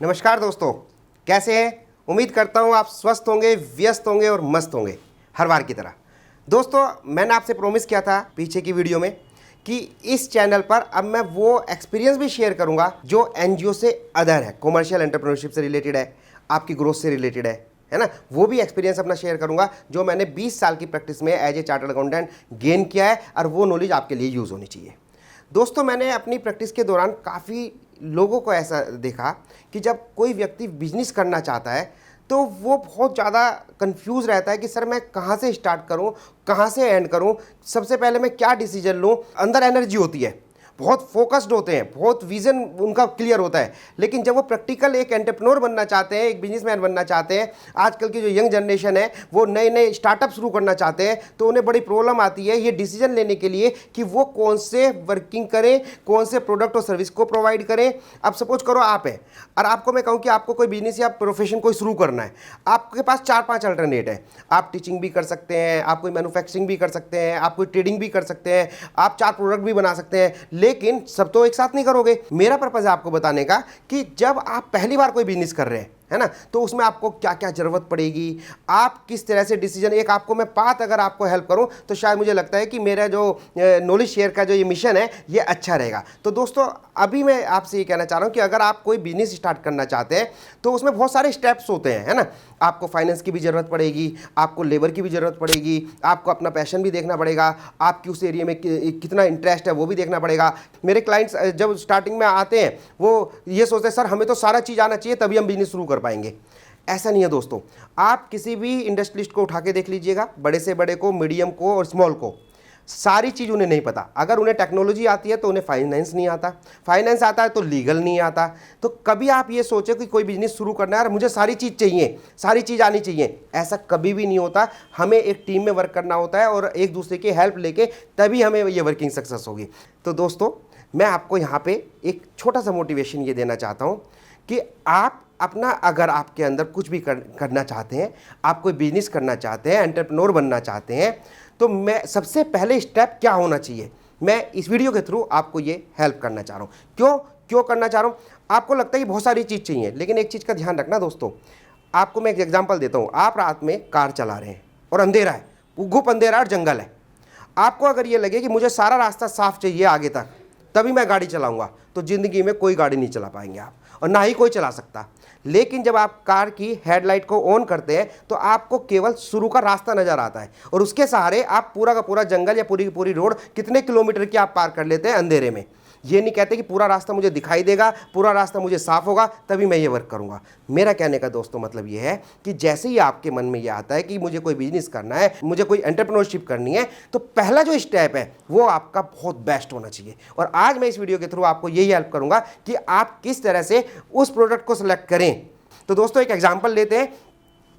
नमस्कार दोस्तों, कैसे हैं? उम्मीद करता हूं आप स्वस्थ होंगे, व्यस्त होंगे और मस्त होंगे हर बार की तरह। दोस्तों, मैंने आपसे प्रॉमिस किया था पीछे की वीडियो में कि इस चैनल पर अब मैं वो एक्सपीरियंस भी शेयर करूंगा जो एनजीओ से अदर है, कॉमर्शियल एंटरप्रेन्योरशिप से रिलेटेड है, आपकी ग्रोथ से रिलेटेड है ना। वो भी एक्सपीरियंस अपना शेयर करूंगा जो मैंने 20 साल की प्रैक्टिस में as a chartered accountant gain किया है, और वो नॉलेज आपके लिए यूज़ होनी चाहिए। दोस्तों, मैंने अपनी प्रैक्टिस के दौरान काफ़ी लोगों को ऐसा देखा कि जब कोई व्यक्ति बिजनेस करना चाहता है तो वो बहुत ज़्यादा कंफ्यूज रहता है कि सर मैं कहाँ से स्टार्ट करूँ, कहाँ से एंड करूँ, सबसे पहले मैं क्या डिसीजन लूँ। अंदर एनर्जी होती है, बहुत फोकस्ड होते हैं, बहुत विजन उनका क्लियर होता है, लेकिन जब वो प्रैक्टिकल एक एंटरप्रेन्योर बनना चाहते हैं, एक बिजनेसमैन बनना चाहते हैं, आजकल की जो यंग जनरेशन है वो नए नए स्टार्टअप शुरू करना चाहते हैं, तो उन्हें बड़ी प्रॉब्लम आती है ये डिसीजन लेने के लिए कि वो कौन से वर्किंग करें, कौन से प्रोडक्ट और सर्विस को प्रोवाइड करें। अब सपोज करो आप हैं और आपको मैं कहूँ कि आपको कोई बिजनेस या प्रोफेशन कोई शुरू करना है, आपके पास 4-5 अल्टरनेट है। आप टीचिंग भी कर सकते हैं, आप कोई मैन्युफैक्चरिंग भी कर सकते हैं, आप कोई ट्रेडिंग भी कर सकते हैं, आप 4 प्रोडक्ट भी बना सकते हैं, लेकिन सब तो एक साथ नहीं करोगे। मेरा पर्पस है आपको बताने का कि जब आप पहली बार कोई बिजनेस कर रहे हैं, है ना, तो उसमें आपको क्या क्या जरूरत पड़ेगी, आप किस तरह से डिसीजन, एक आपको मैं बात अगर आपको हेल्प करूं तो शायद मुझे लगता है कि मेरा जो नॉलेज शेयर का जो ये मिशन है ये अच्छा रहेगा। तो दोस्तों, अभी मैं आपसे ये कहना चाह रहा हूं कि अगर आप कोई बिजनेस स्टार्ट करना चाहते हैं तो उसमें बहुत सारे स्टेप्स होते हैं, है ना। आपको फाइनेंस की भी ज़रूरत पड़ेगी, आपको लेबर की भी ज़रूरत पड़ेगी, आपको अपना पैशन भी देखना पड़ेगा, आपकी उस एरिया में कितना इंटरेस्ट है वो भी देखना पड़ेगा। मेरे क्लाइंट्स जब स्टार्टिंग में आते हैं वो ये सोचते हैं सर हमें तो सारा चीज़ आना चाहिए तभी हम बिजनेस शुरू कर पाएंगे। ऐसा नहीं है दोस्तों। आप किसी भी इंडस्ट्रियलिस्ट को उठा के देख लीजिएगा, बड़े से बड़े को, मीडियम को और स्मॉल को, सारी चीज़ उन्हें नहीं पता। अगर उन्हें टेक्नोलॉजी आती है तो उन्हें फाइनेंस नहीं आता, फाइनेंस आता है तो लीगल नहीं आता। तो कभी आप ये सोचो कि कोई बिजनेस शुरू करना है और मुझे सारी चीज़ चाहिए, सारी चीज़ आनी चाहिए, ऐसा कभी भी नहीं होता। हमें एक टीम में वर्क करना होता है और एक दूसरे की हेल्प लेके तभी हमें ये वर्किंग सक्सेस होगी। तो दोस्तों, मैं आपको यहाँ पे एक छोटा सा मोटिवेशन ये देना चाहता हूँ कि आप अपना, अगर आपके अंदर कुछ भी करना चाहते हैं, आप कोई बिजनेस करना चाहते हैं, एंटरप्रेन्योर बनना चाहते हैं, तो मैं सबसे पहले स्टेप क्या होना चाहिए, मैं इस वीडियो के थ्रू आपको ये हेल्प करना चाह रहा हूँ। क्यों करना चाह रहा हूँ? आपको लगता है कि बहुत सारी चीज़ चाहिए, लेकिन एक चीज़ का ध्यान रखना दोस्तों। आपको मैं एक एग्जाम्पल देता हूँ। आप रात में कार चला रहे हैं और अंधेरा है, गुप अंधेरा और जंगल है। आपको अगर ये लगे कि मुझे सारा रास्ता साफ चाहिए आगे तक तभी मैं गाड़ी चलाऊंगा, तो ज़िंदगी में कोई गाड़ी नहीं चला पाएंगे आप, और ना ही कोई चला सकता। लेकिन जब आप कार की हेडलाइट को ऑन करते हैं तो आपको केवल शुरू का रास्ता नज़र आता है, और उसके सहारे आप पूरा का पूरा जंगल या पूरी की पूरी रोड कितने किलोमीटर की आप पार कर लेते हैं अंधेरे में। ये नहीं कहते कि पूरा रास्ता मुझे दिखाई देगा, पूरा रास्ता मुझे साफ होगा तभी मैं ये वर्क करूंगा। मेरा कहने का दोस्तों मतलब ये है कि जैसे ही आपके मन में ये आता है कि मुझे कोई बिजनेस करना है, मुझे कोई एंटरप्रेन्योरशिप करनी है, तो पहला जो स्टेप है वो आपका बहुत बेस्ट होना चाहिए। और आज मैं इस वीडियो के थ्रू आपको यही हेल्प करूंगा कि आप किस तरह से उस प्रोडक्ट को सिलेक्ट करें। तो दोस्तों, एक एग्जाम्पल लेते हैं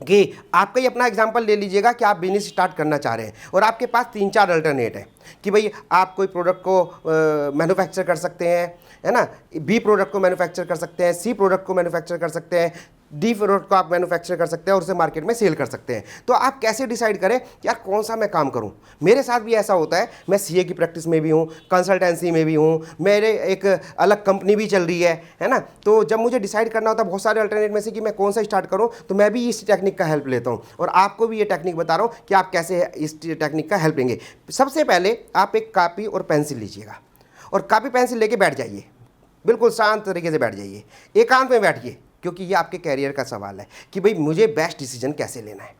कि आपका ही अपना एग्जांपल ले लीजिएगा कि आप बिजनेस स्टार्ट करना चाह रहे हैं और आपके पास 3-4 अल्टरनेट है कि भाई आप कोई प्रोडक्ट को मैन्युफैक्चर कर सकते हैं, है ना, बी प्रोडक्ट को मैन्युफैक्चर कर सकते हैं, सी प्रोडक्ट को मैन्युफैक्चर कर सकते हैं, डी प्रोडक्ट को आप मैन्युफैक्चर कर सकते हैं और उसे मार्केट में सेल कर सकते हैं। तो आप कैसे डिसाइड करें कि यार कौन सा मैं काम करूं? मेरे साथ भी ऐसा होता है, मैं सीए की प्रैक्टिस में भी हूं, कंसल्टेंसी में भी हूं, मेरे एक अलग कंपनी भी चल रही है ना। तो जब मुझे डिसाइड करना होता है बहुत सारे अल्टरनेट में से कि मैं कौन सा स्टार्ट करूं, तो मैं भी इस टेक्निक का हेल्प लेता हूं और आपको भी ये टेक्निक बता रहा हूं कि आप कैसे इस टेक्निक का हेल्प लेंगे। सबसे पहले आप एक कॉपी और पेंसिल लीजिएगा और कॉपी पेंसिल लेके बैठ जाइए, बिल्कुल शांत तरीके से बैठ जाइए, एकांत में बैठिए, क्योंकि ये आपके कैरियर का सवाल है कि भाई मुझे बेस्ट डिसीजन कैसे लेना है।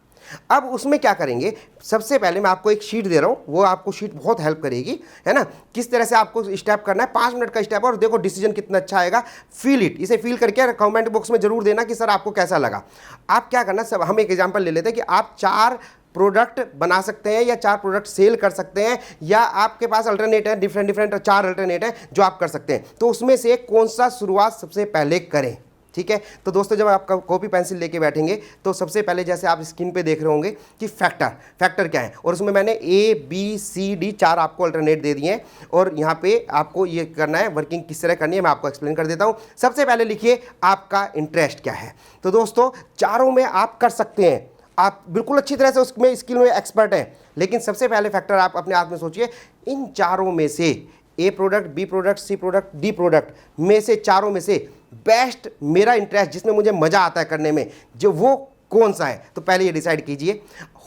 अब उसमें क्या करेंगे, सबसे पहले मैं आपको एक शीट दे रहा हूँ, वो आपको शीट बहुत हेल्प करेगी, है ना, किस तरह से आपको स्टेप करना है। 5 मिनट का स्टेप, और देखो डिसीजन कितना अच्छा आएगा। फील इट, इसे फील करके कमेंट बॉक्स में जरूर देना कि सर आपको कैसा लगा। आप क्या करना, सब हम एक एग्जाम्पल ले लेते हैं कि आप 4 प्रोडक्ट बना सकते हैं या 4 प्रोडक्ट सेल कर सकते हैं, या आपके पास अल्टरनेट है, डिफरेंट 4 अल्टरनेट है जो आप कर सकते हैं। तो उसमें से कौन सा शुरुआत सबसे पहले करें, ठीक है। तो दोस्तों, जब आप कॉपी पेंसिल लेके बैठेंगे तो सबसे पहले जैसे आप स्क्रीन पे देख रहे होंगे कि फैक्टर क्या है, और उसमें मैंने ABCD 4 आपको अल्टरनेट दे दिए हैं, और यहाँ पे आपको ये करना है, वर्किंग किस तरह करनी है मैं आपको एक्सप्लेन कर देता हूँ। सबसे पहले लिखिए आपका इंटरेस्ट क्या है। तो दोस्तों, चारों में आप कर सकते हैं, आप बिल्कुल अच्छी तरह से उसमें स्किल में एक्सपर्ट हैं, लेकिन सबसे पहले फैक्टर आप अपने आप में सोचिए, इन चारों में से ए प्रोडक्ट, बी प्रोडक्ट, सी प्रोडक्ट, डी प्रोडक्ट में से, चारों में से बेस्ट मेरा इंटरेस्ट जिसमें मुझे मज़ा आता है करने में, जो वो कौन सा है? तो पहले ये डिसाइड कीजिए।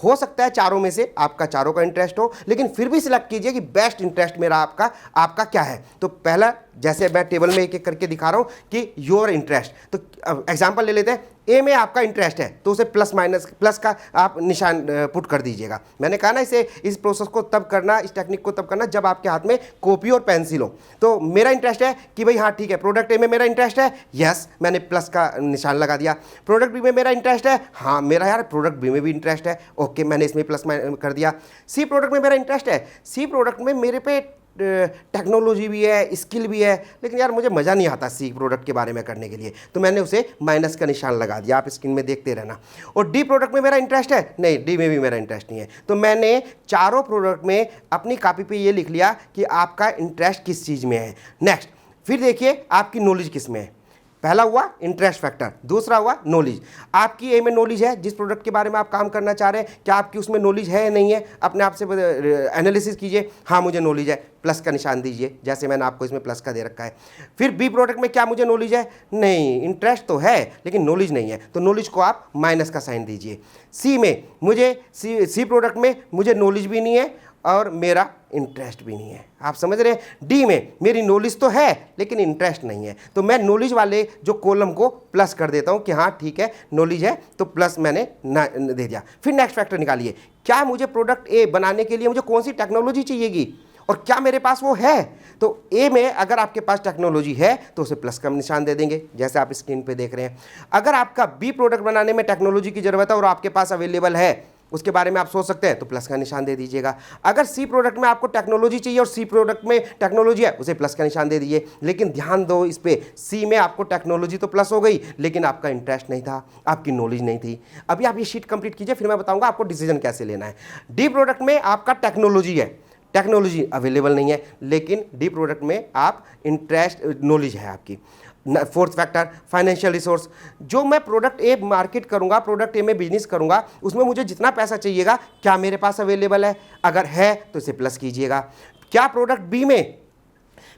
हो सकता है चारों में से आपका चारों का इंटरेस्ट हो, लेकिन फिर भी सिलेक्ट कीजिए कि बेस्ट इंटरेस्ट मेरा आपका क्या है। तो पहला, जैसे मैं टेबल में एक एक करके दिखा रहा हूँ कि योर इंटरेस्ट, तो एग्जांपल ले लेते हैं। ए में आपका इंटरेस्ट है तो उसे प्लस माइनस, प्लस का आप निशान पुट कर दीजिएगा। मैंने कहा ना इस प्रोसेस को तब करना, इस टेक्निक को तब करना जब आपके हाथ में कॉपी और पेंसिल हो। तो मेरा इंटरेस्ट है कि भाई हाँ ठीक है, प्रोडक्ट ए में मेरा इंटरेस्ट है, यस मैंने प्लस का निशान लगा दिया। प्रोडक्ट बी में मेरा इंटरेस्ट है, हाँ मेरा यार प्रोडक्ट बी में भी इंटरेस्ट है, ओके मैंने इसमें प्लस कर दिया। सी प्रोडक्ट में मेरा इंटरेस्ट है, सी प्रोडक्ट में मेरे पे टेक्नोलॉजी भी है, स्किल भी है, लेकिन यार मुझे मज़ा नहीं आता सी प्रोडक्ट के बारे में करने के लिए, तो मैंने उसे माइनस का निशान लगा दिया। आप स्क्रीन में देखते रहना। और डी प्रोडक्ट में मेरा इंटरेस्ट है, नहीं डी में भी मेरा इंटरेस्ट नहीं है, तो मैंने चारों प्रोडक्ट में अपनी कॉपी पे ये लिख लिया कि आपका इंटरेस्ट किस चीज़ में है। नेक्स्ट, फिर देखिए आपकी नॉलेज किस में है। पहला हुआ इंटरेस्ट फैक्टर, दूसरा हुआ नॉलेज। आपकी ए में नॉलेज है, जिस प्रोडक्ट के बारे में आप काम करना चाह रहे हैं, क्या आपकी उसमें नॉलेज है या नहीं है? अपने आप से एनालिसिस कीजिए। हाँ मुझे नॉलेज है, प्लस का निशान दीजिए, जैसे मैंने आपको इसमें प्लस का दे रखा है। फिर बी प्रोडक्ट में क्या मुझे नॉलेज है? नहीं, इंटरेस्ट तो है लेकिन नॉलेज नहीं है, तो नॉलेज को आप माइनस का साइन दीजिए। सी में मुझे सी प्रोडक्ट में मुझे नॉलेज भी नहीं है और मेरा इंटरेस्ट भी नहीं है। आप समझ रहे हैं? डी में मेरी नॉलेज तो है लेकिन इंटरेस्ट नहीं है, तो मैं नॉलेज वाले जो कॉलम को प्लस कर देता हूं कि हाँ ठीक है नॉलेज है, तो प्लस मैंने दे दिया। फिर नेक्स्ट फैक्टर निकालिए, क्या मुझे प्रोडक्ट ए बनाने के लिए मुझे कौन सी टेक्नोलॉजी चाहिएगी और क्या मेरे पास वो है? तो ए में अगर आपके पास टेक्नोलॉजी है तो उसे प्लस का निशान दे देंगे, जैसे आप स्क्रीन पे देख रहे हैं। अगर आपका बी प्रोडक्ट बनाने में टेक्नोलॉजी की जरूरत है और आपके पास अवेलेबल है, उसके बारे में आप सोच सकते हैं, तो प्लस का निशान दे दीजिएगा। अगर सी प्रोडक्ट में आपको टेक्नोलॉजी चाहिए और सी प्रोडक्ट में टेक्नोलॉजी है, उसे प्लस का निशान दे दीजिए। लेकिन ध्यान दो इस पे, सी में आपको टेक्नोलॉजी तो प्लस हो गई लेकिन आपका इंटरेस्ट नहीं था, आपकी नॉलेज नहीं थी। अभी आप ये शीट कंप्लीट कीजिए, फिर मैं बताऊंगा आपको डिसीजन कैसे लेना है। डी प्रोडक्ट में आपका टेक्नोलॉजी है, टेक्नोलॉजी अवेलेबल नहीं है, लेकिन डी प्रोडक्ट में आप इंटरेस्ट नॉलेज है आपकी। फोर्थ फैक्टर फाइनेंशियल रिसोर्स, जो मैं प्रोडक्ट ए मार्केट करूंगा, प्रोडक्ट ए में बिजनेस करूंगा, उसमें मुझे जितना पैसा चाहिएगा क्या मेरे पास अवेलेबल है? अगर है तो इसे प्लस कीजिएगा। क्या प्रोडक्ट बी में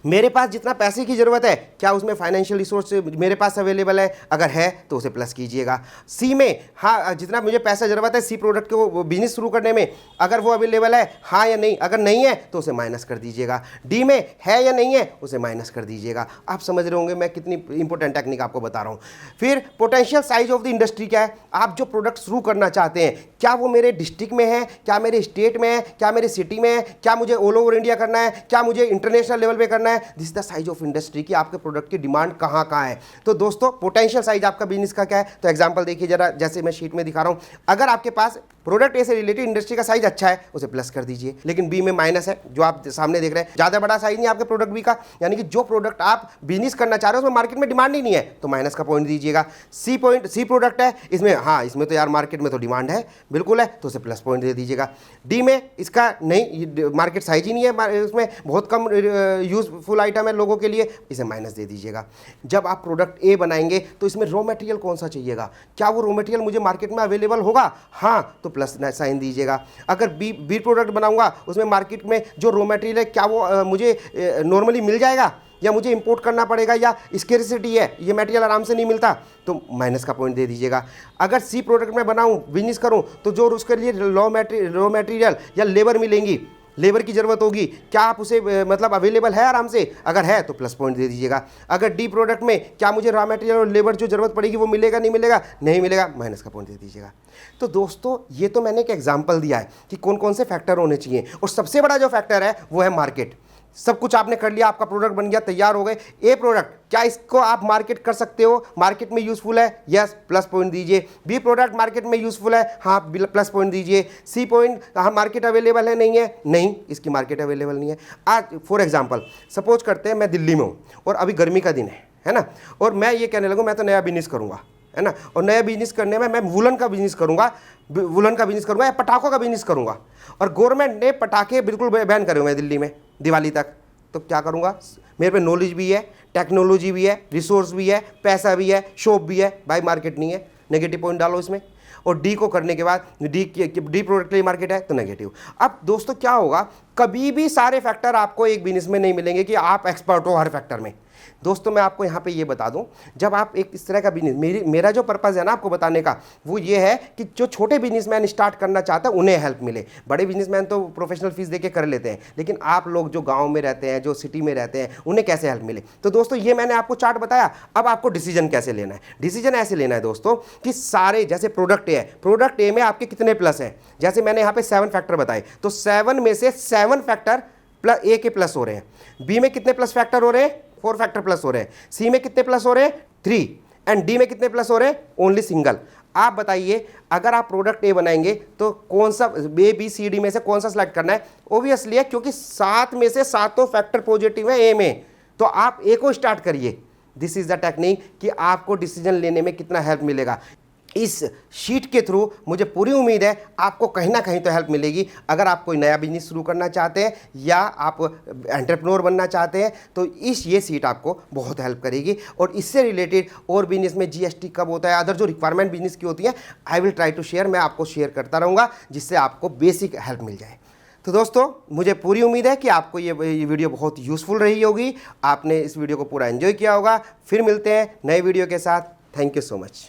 मेरे पास जितना पैसे की ज़रूरत है, क्या उसमें फाइनेंशियल रिसोर्स मेरे पास अवेलेबल है? अगर है तो उसे प्लस कीजिएगा। सी में हाँ जितना मुझे पैसा ज़रूरत है सी प्रोडक्ट को बिजनेस शुरू करने में, अगर वो अवेलेबल है हाँ या नहीं, अगर नहीं है तो उसे माइनस कर दीजिएगा। डी में है या नहीं है, उसे माइनस कर दीजिएगा। आप समझ रहे होंगे मैं कितनी इंपॉर्टेंट टेक्निक आपको बता रहा हूँ। फिर potential size of the industry क्या है? आप जो प्रोडक्ट शुरू करना चाहते हैं, क्या वो मेरे डिस्ट्रिक्ट में है, क्या मेरे स्टेट में है, क्या मेरे सिटी में है, क्या मुझे ऑल ओवर इंडिया करना है, क्या मुझे इंटरनेशनल लेवल पे करना है? This the size of industry की आपके प्रोडक्ट की डिमांड कहाँ कहाँ है। तो दोस्तों पोटेंशियल साइज आपका बिजनेस का क्या है? तो एग्जांपल देखिए जरा, जैसे मैं शीट में दिखा रहा हूँ। अगर आपके पास प्रोडक्ट ए से रिलेटेड इंडस्ट्री का साइज अच्छा है, उसे प्लस कर दीजिए, लेकिन बी में माइनस है, जो आप सामने देख रहे हैं। ज़्यादा बड़ा साइज नहीं आपके प्रोडक्ट बी का, यानी कि जो प्रोडक्ट आप बिजनेस करना चाह रहे हो उसमें मार्केट में डिमांड ही नहीं है, तो माइनस का पॉइंट दीजिएगा। सी प्रोडक्ट है, इसमें हाँ इसमें तो यार मार्केट में तो डिमांड है, बिल्कुल है, तो उसे प्लस पॉइंट दे दीजिएगा। डी में इसका नहीं, मार्केट साइज ही नहीं है, उसमें बहुत कम यूजफुल आइटम है लोगों के लिए, इसे माइनस दे दीजिएगा। जब आप प्रोडक्ट ए बनाएंगे तो इसमें रॉ मटेरियल कौन सा चाहिएगा, क्या वो रॉ मटेरियल मुझे मार्केट में अवेलेबल होगा? हाँ, तो प्लस साइन दीजिएगा। अगर बी प्रोडक्ट बनाऊंगा उसमें मार्केट में जो रॉ मटेरियल है क्या वो मुझे नॉर्मली मिल जाएगा या मुझे इंपोर्ट करना पड़ेगा, या स्केर्सिटी है, ये मटेरियल आराम से नहीं मिलता, तो माइनस का पॉइंट दे दीजिएगा। अगर सी प्रोडक्ट में बनाऊं, बिजनेस करूं, तो जो उसके लिए रॉ मटेरियल या लेबर मिलेंगी, लेबर की ज़रूरत होगी, क्या आप उसे मतलब अवेलेबल है आराम से? अगर है तो प्लस पॉइंट दे दीजिएगा। अगर डी प्रोडक्ट में क्या मुझे रॉ मटेरियल और लेबर जो ज़रूरत पड़ेगी वो मिलेगा नहीं मिलेगा? नहीं मिलेगा, माइनस का पॉइंट दे दीजिएगा। तो दोस्तों ये तो मैंने एक एग्जांपल दिया है कि कौन कौन से फैक्टर होने चाहिए, और सबसे बड़ा जो फैक्टर है वो है मार्केट। सब कुछ आपने कर लिया, आपका प्रोडक्ट बन गया, तैयार हो गए। ए प्रोडक्ट क्या इसको आप मार्केट कर सकते हो, मार्केट में यूजफुल है? यस, प्लस पॉइंट दीजिए। बी प्रोडक्ट मार्केट में यूजफुल है? हाँ, प्लस पॉइंट दीजिए। सी पॉइंट हाँ मार्केट अवेलेबल है? नहीं है, नहीं इसकी मार्केट अवेलेबल नहीं है। आज फॉर एग्जांपल सपोज करते हैं मैं दिल्ली में हूँ और अभी गर्मी का दिन है ना, और मैं ये कहने लगूँ मैं तो नया बिजनेस करूँगा, है ना, और नया बिजनेस करने में मैं वुलन का बिजनेस करूँगा या पटाखों का बिजनेस करूँगा, और गवर्नमेंट ने पटाखे बिल्कुल बैन करे हुए हैं दिल्ली में दिवाली तक। तो क्या करूँगा? मेरे पे नॉलेज भी है, टेक्नोलॉजी भी है, रिसोर्स भी है, पैसा भी है, शॉप भी है, भाई मार्केट नहीं है, नेगेटिव पॉइंट डालो इसमें। और डी को करने के बाद डी प्रोडक्ट के लिए मार्केट है तो नेगेटिव। अब दोस्तों क्या होगा, कभी भी सारे फैक्टर आपको एक बिजनेस में नहीं मिलेंगे कि आप एक्सपर्ट हो हर फैक्टर में। दोस्तों मैं आपको यहाँ पे ये बता दूं, जब आप एक इस तरह का बिजनेस, मेरा जो पर्पज़ है ना आपको बताने का वो ये है कि जो छोटे बिजनेसमैन स्टार्ट करना चाहते हैं उन्हें हेल्प मिले। बड़े बिजनेसमैन तो प्रोफेशनल फीस देके कर लेते हैं, लेकिन आप लोग जो गांव में रहते हैं, जो सिटी में रहते हैं, उन्हें कैसे हेल्प मिले। तो दोस्तों ये मैंने आपको चार्ट बताया। अब आपको डिसीजन कैसे लेना है। डिसीजन ऐसे लेना है दोस्तों कि सारे, जैसे प्रोडक्ट ए है, प्रोडक्ट ए में आपके कितने प्लस हैं, जैसे मैंने यहाँ पे 7 फैक्टर बताए, तो 7 में से 7 फैक्टर प्लस ए के प्लस हो रहे हैं। बी में कितने प्लस फैक्टर हो रहे हैं, 4 फैक्टर प्लस हो रहे हैं। सी में कितने प्लस हो रहे हैं, 3। एंड डी में कितने प्लस हो रहे हैं, ओनली सिंगल। आप बताइए अगर आप प्रोडक्ट ए बनाएंगे तो कौन सा ए बी सी डी में से कौन सा सिलेक्ट करना है। ओब्वियसली है, क्योंकि 7 में से 7 फैक्टर पॉजिटिव है ए में, तो आप ए को स्टार्ट करिए। दिस इज द टेक्निक कि आपको डिसीजन लेने में कितना हेल्प मिलेगा। इस शीट के थ्रू मुझे पूरी उम्मीद है आपको कहीं ना कहीं तो हेल्प मिलेगी। अगर आप कोई नया बिजनेस शुरू करना चाहते हैं या आप एंटरप्रेन्योर बनना चाहते हैं तो ये शीट आपको बहुत हेल्प करेगी। और इससे रिलेटेड और बिजनेस में जीएसटी कब होता है, अदर जो रिक्वायरमेंट बिजनेस की होती है, I will try to share, मैं आपको शेयर करता रहूँगा जिससे आपको बेसिक हेल्प मिल जाए। तो दोस्तों मुझे पूरी उम्मीद है कि आपको ये वीडियो बहुत यूज़फुल रही होगी, आपने इस वीडियो को पूरा एंजॉय किया होगा। फिर मिलते हैं नए वीडियो के साथ। Thank you so much.